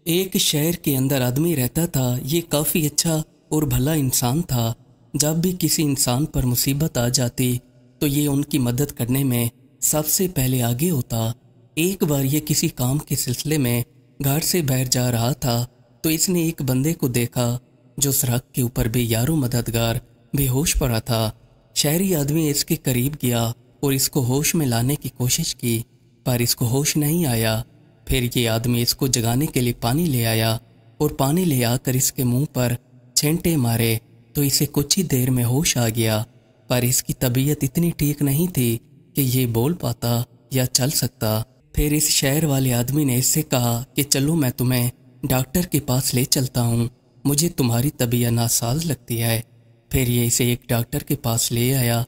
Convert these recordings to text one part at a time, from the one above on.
एक शहर के अंदर आदमी रहता था। ये काफ़ी अच्छा और भला इंसान था। जब भी किसी इंसान पर मुसीबत आ जाती तो ये उनकी मदद करने में सबसे पहले आगे होता। एक बार ये किसी काम के सिलसिले में घर से बाहर जा रहा था तो इसने एक बंदे को देखा जो सड़क के ऊपर बेयारो मददगार बेहोश पड़ा था। शहरी आदमी इसके करीब गया और इसको होश में लाने की कोशिश की, पर इसको होश नहीं आया। फिर ये आदमी इसको जगाने के लिए पानी ले आया और पानी ले आकर इसके मुंह पर छींटे मारे तो इसे कुछ ही देर में होश आ गया। पर इसकी तबीयत इतनी ठीक नहीं थी कि ये बोल पाता या चल सकता। फिर इस शहर वाले आदमी ने इससे कहा कि चलो मैं तुम्हें डॉक्टर के पास ले चलता हूँ, मुझे तुम्हारी तबीयत नासाज लगती है। फिर ये इसे एक डॉक्टर के पास ले आया।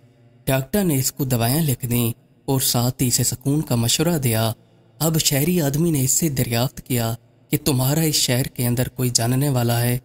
डॉक्टर ने इसको दवाएं लिख दी और साथ ही इसे सुकून का मशवरा दिया। अब शहरी आदमी ने इससे दरियाफ्त किया कि तुम्हारा इस शहर के अंदर कोई जानने वाला है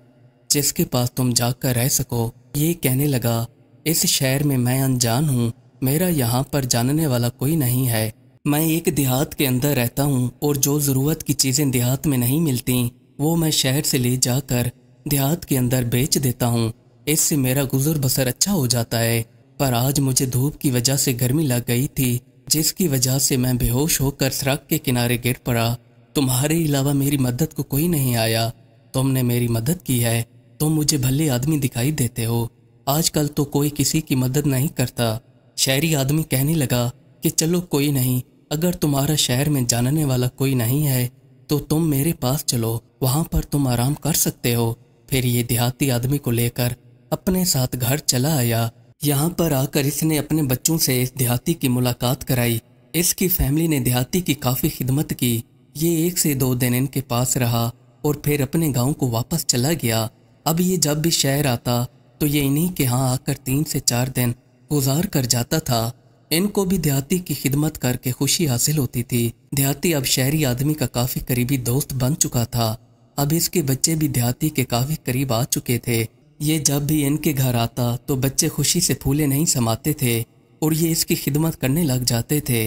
जिसके पास तुम जाकर रह सको। ये कहने लगा, इस शहर में मैं अनजान हूँ, मेरा यहाँ पर जानने वाला कोई नहीं है। मैं एक देहात के अंदर रहता हूँ और जो ज़रूरत की चीज़ें देहात में नहीं मिलती वो मैं शहर से ले जाकर देहात के अंदर बेच देता हूँ। इससे मेरा गुजर बसर अच्छा हो जाता है। पर आज मुझे धूप की वजह से गर्मी लग गई थी, जिसकी वजह से मैं बेहोश होकर सड़क के किनारे गिर पड़ा। तुम्हारे अलावा मेरी मदद को कोई नहीं आया। तुमने मेरी मदद की है। तुम मुझे भले आदमी दिखाई देते हो। आजकल तो कोई किसी की मदद नहीं करता। शहरी आदमी कहने लगा कि चलो कोई नहीं, अगर तुम्हारा शहर में जानने वाला कोई नहीं है तो तुम मेरे पास चलो, वहाँ पर तुम आराम कर सकते हो। फिर ये देहाती आदमी को लेकर अपने साथ घर चला आया। यहाँ पर आकर इसने अपने बच्चों से इस देहाती की मुलाकात कराई। इसकी फैमिली ने देहाती की काफ़ी खिदमत की। ये 1 से 2 दिन इनके पास रहा और फिर अपने गांव को वापस चला गया। अब ये जब भी शहर आता तो ये इन्हीं के यहाँ आकर 3 से 4 दिन गुजार कर जाता था। इनको भी देहाती की खिदमत करके खुशी हासिल होती थी। देहाती अब शहरी आदमी का काफ़ी करीबी दोस्त बन चुका था। अब इसके बच्चे भी देहाती के काफ़ी करीब आ चुके थे। ये जब भी इनके घर आता तो बच्चे खुशी से फूले नहीं समाते थे और ये इसकी खिदमत करने लग जाते थे।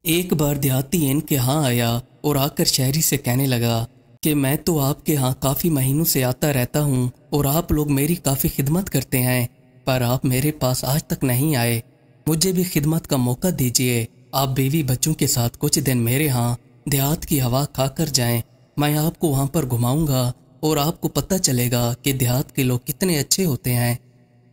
एक बार देहाती इनके यहाँ आया और आकर शहरी से कहने लगा कि मैं तो आपके यहाँ काफ़ी महीनों से आता रहता हूँ और आप लोग मेरी काफ़ी खिदमत करते हैं, पर आप मेरे पास आज तक नहीं आए। मुझे भी खिदमत का मौका दीजिए। आप बीवी बच्चों के साथ कुछ दिन मेरे यहाँ देहात की हवा खाकर जाएं। मैं आपको वहाँ पर घुमाऊंगा और आपको पता चलेगा कि देहात के लोग कितने अच्छे होते हैं।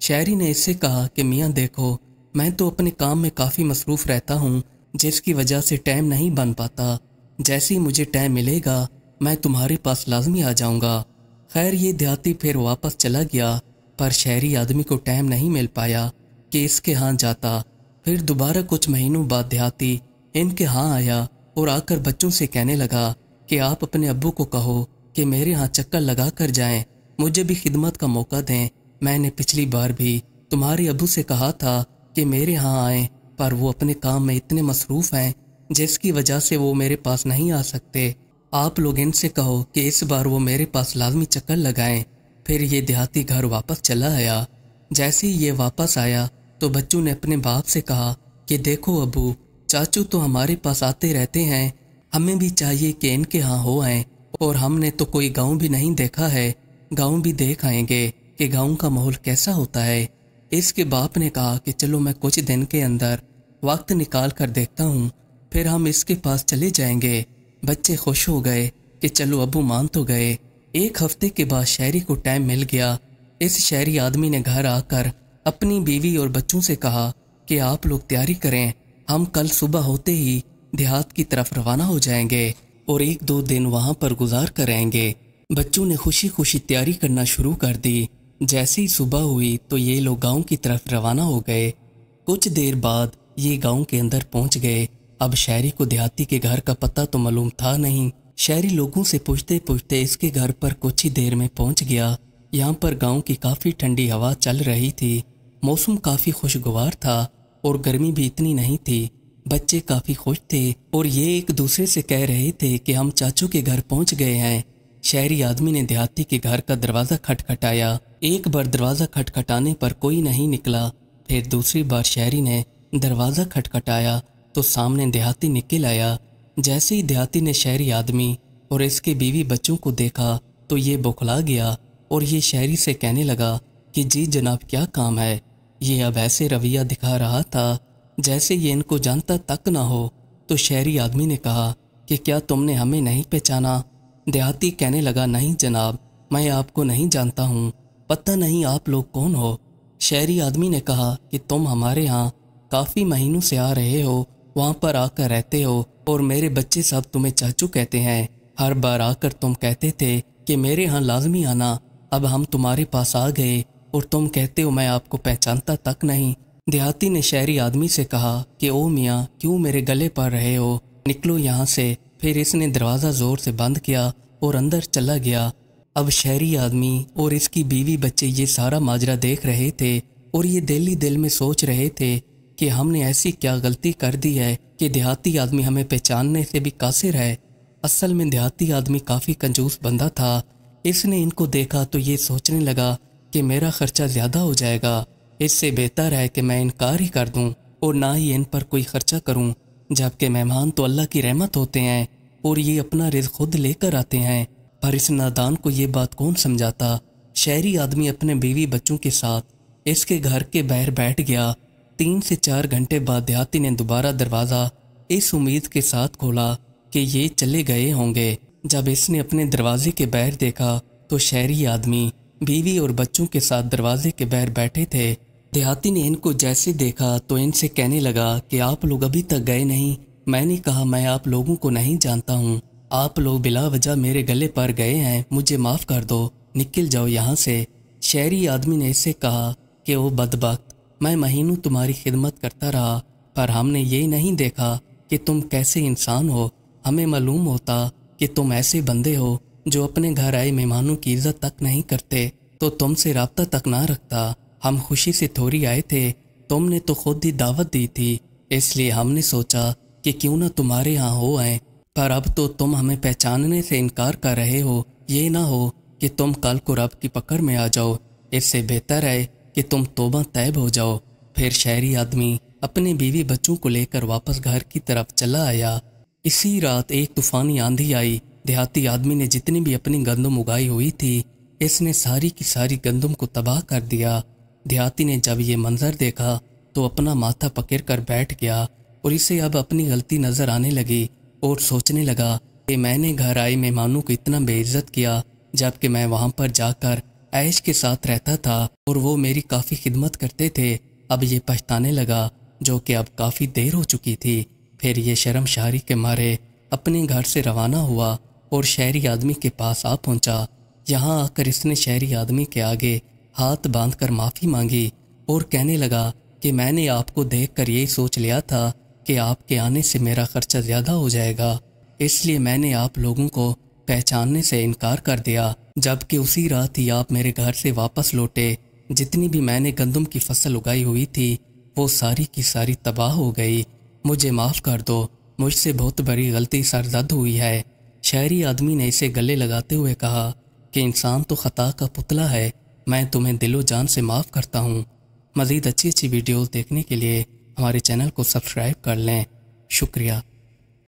शहरी ने इससे कहा कि मियाँ देखो, मैं तो अपने काम में काफ़ी मसरूफ़ रहता हूँ, जिसकी वजह से टाइम नहीं बन पाता। जैसे ही मुझे टाइम मिलेगा मैं तुम्हारे पास लाजमी आ जाऊँगा। खैर ये देहाती फिर वापस चला गया, पर शहरी आदमी को टाइम नहीं मिल पाया कि इसके यहाँ जाता। फिर दोबारा कुछ महीनों बाद देहाती इनके यहाँ आया और आकर बच्चों से कहने लगा कि आप अपने अब्बू को कहो कि मेरे यहाँ चक्कर लगा कर जाएं, मुझे भी खिदमत का मौका दें। मैंने पिछली बार भी तुम्हारे अब्बू से कहा था कि मेरे यहाँ आएँ, पर वो अपने काम में इतने मसरूफ़ हैं जिसकी वजह से वो मेरे पास नहीं आ सकते। आप लोग इनसे कहो कि इस बार वो मेरे पास लाजमी चक्कर लगाएं। फिर ये देहाती घर वापस चला आया। जैसे ही ये वापस आया तो बच्चों ने अपने बाप से कहा कि देखो अबू, चाचू तो हमारे पास आते रहते हैं, हमें भी चाहिए कि इनके यहाँ हो आएँ। और हमने तो कोई गांव भी नहीं देखा है, गांव भी देख आएंगे कि गांव का माहौल कैसा होता है। इसके बाप ने कहा कि चलो मैं कुछ दिन के अंदर वक्त निकाल कर देखता हूँ, फिर हम इसके पास चले जाएंगे। बच्चे खुश हो गए कि चलो अबू मान तो गए। 1 हफ्ते के बाद शहरी को टाइम मिल गया। इस शहरी आदमी ने घर आकर अपनी बीवी और बच्चों से कहा कि आप लोग तैयारी करें, हम कल सुबह होते ही देहात की तरफ रवाना हो जाएंगे और 1-2 दिन वहाँ पर गुजार कर रहेंगे। बच्चों ने खुशी खुशी तैयारी करना शुरू कर दी। जैसे ही सुबह हुई तो ये लोग गांव की तरफ रवाना हो गए। कुछ देर बाद ये गांव के अंदर पहुँच गए। अब शहरी को देहाती के घर का पता तो मालूम था नहीं। शहरी लोगों से पूछते पूछते इसके घर पर कुछ ही देर में पहुँच गया। यहाँ पर गांव की काफ़ी ठंडी हवा चल रही थी। मौसम काफ़ी खुशगवार था और गर्मी भी इतनी नहीं थी। बच्चे काफ़ी खुश थे और ये एक दूसरे से कह रहे थे कि हम चाचू के घर पहुँच गए हैं। शहरी आदमी ने देहाती के घर का दरवाज़ा खटखटाया। एक बार दरवाज़ा खटखटाने पर कोई नहीं निकला। फिर दूसरी बार शहरी ने दरवाज़ा खटखटाया तो सामने देहाती निकल आया। जैसे ही देहाती ने शहरी आदमी اور اس کے بیوی بچوں کو دیکھا تو یہ بوکھلا گیا اور یہ شہری سے کہنے لگا کہ جی جناب کیا کام ہے۔ یہ اب ایسے رویہ دکھا رہا تھا جیسے یہ ان کو جانتا تک نہ ہو۔ تو شہری آدمی نے کہا کہ کیا تم نے ہمیں نہیں پہچانا؟ دیہاتی کہنے لگا نہیں جناب، میں آپ کو نہیں جانتا ہوں، پتہ نہیں آپ لوگ کون ہو۔ شہری آدمی نے کہا کہ تم ہمارے ہاں کافی مہینوں سے آ رہے ہو، وہاں پر آ کر رہتے ہو اور میرے بچے سب تمہیں چاچو کہتے ہیں۔ ہر بار آ کر تم کہتے تھے کہ میرے ہاں لازمی آنا، اب ہم تمہارے پاس آ گئے اور تم کہتے ہو میں آپ کو پہچانتا تک نہیں۔ دیہاتی نے شہری آدمی سے کہا کہ او میاں کیوں میرے گلے پڑ رہے ہو، نکلو یہاں سے۔ پھر اس نے دروازہ زور سے بند کیا اور اندر چلا گیا۔ اب شہری آدمی اور اس کی بیوی بچے یہ سارا ماجرا دیکھ رہے تھے اور یہ دل ہی دل میں سوچ رہے تھے کہ ہم نے ایسی کیا غلطی کر دی ہے کہ دیہاتی آدمی ہمیں پہچاننے سے بھی قاصر ہے۔ اصل میں دیہاتی آدمی کافی کنجوس بندہ تھا۔ اس نے ان کو دیکھا تو یہ سوچنے لگا کہ میرا خرچہ زیادہ ہو جائے گا، اس سے بہتر ہے کہ میں انکار ہی کر دوں اور نہ ہی ان پر کوئی خرچہ کروں، جبکہ مہمان تو اللہ کی رحمت ہوتے ہیں اور یہ اپنا رزق خود لے کر آتے ہیں۔ پر اس نادان کو یہ بات کون سمجھاتا۔ شہری آدمی اپنے بیوی بچوں کے ساتھ اس کے گھر کے باہر بیٹھ گیا۔ 3 سے 4 گھنٹے بعد دیہاتی نے دوبارہ دروازہ اس امید کے ساتھ کھولا کہ یہ چلے گئے ہوں گے۔ جب اس نے اپنے دروازے کے باہر دیکھا تو شہری آدمی بیوی اور بچوں کے ساتھ دروازے کے باہر بیٹھے تھے۔ دیہاتی نے ان کو جیسے دیکھا تو ان سے کہنے لگا کہ آپ لوگ ابھی تک گئے نہیں۔ میں نے کہا میں آپ لوگوں کو نہیں جانتا ہوں، آپ لوگ بلا وجہ میرے گلے پر گئے ہیں، مجھے معاف کر دو، نکل جاؤ یہاں سے۔ شہری آدمی نے اس سے کہا کہ او بدبخت، میں مہینوں تمہاری خدمت کرتا رہا پر ہم نے یہ نہیں دیکھا کہ تم کیسے انسان ہو۔ ہمیں معلوم ہوتا کہ تم ایسے بندے ہو جو اپنے گھر آئے مہمانوں کی عزت تک نہیں کرتے تو تم سے رابطہ تک نہ رکھتا۔ ہم خوشی سے تھوڑی آئے تھے، تم نے تو خود ہی دعوت دی تھی، اس لیے ہم نے سوچا کہ کیوں نہ تمہارے ہاں ہو آئیں، پر اب تو تم ہمیں پہچاننے سے انکار کر رہے ہو، یہ نہ ہو کہ تم کل کو رب کی پکڑ میں آ جاؤ، اس سے بہتر ہے کہ تم توبہ طیب ہو جاؤ۔ پھر شہری آدمی اپنے بیوی بچوں کو لے کر واپس گھر کی طرف چلا آیا۔ اسی رات ایک طوفانی آندھی آئی۔ دیہاتی آدمی نے جتنی بھی اپنی گندم اگائی ہوئی تھی اس نے ساری کی ساری گندم کو تباہ کر دیا۔ دیہاتی نے جب یہ منظر دیکھا تو اپنا ماتھا پکڑ کر بیٹھ گیا اور اسے اب اپنی غلطی نظر آنے لگی اور سوچنے لگا کہ میں نے گھر آئے مہمانوں کو اتنا بے عزت کیا جبکہ میں وہاں پر جا کر عیش کے ساتھ رہتا تھا اور وہ میری کافی خدمت کرتے تھے۔ اب یہ پچھتانے لگا جو کہ اب کافی دیر ہو چکی تھی۔ پھر یہ شرم شاری کے مارے اپنے گھر سے روانہ ہوا اور شہری آدمی کے پاس آ پہنچا۔ یہاں آ کر اس نے شہری آدمی کے آگے ہاتھ باندھ کر معافی مانگی اور کہنے لگا کہ میں نے آپ کو دیکھ کر یہی سوچ لیا تھا کہ آپ کے آنے سے میرا خرچہ زیادہ ہو جائے گا، اس لیے میں نے آپ لوگوں کو پہچاننے سے انکار کر دیا، جبکہ اسی رات ہی آپ میرے گھر سے واپس لوٹے۔ جتنی بھی میں نے گندم کی فصل اگائی ہوئی تھی وہ ساری کی ساری تباہ ہو گئی، مجھے معاف کر دو، مجھ سے بہت بڑی غلطی سرزد ہوئی ہے۔ شہری آدمی نے اسے گلے لگاتے ہوئے کہا کہ انسان تو خطا کا پتلا ہے، میں تمہیں دل و جان سے معاف کرتا ہوں۔ مزید اچھی ویڈیوز دیکھنے کے لیے ہمارے چینل کو سبسکرائب کر لیں۔ شکریہ۔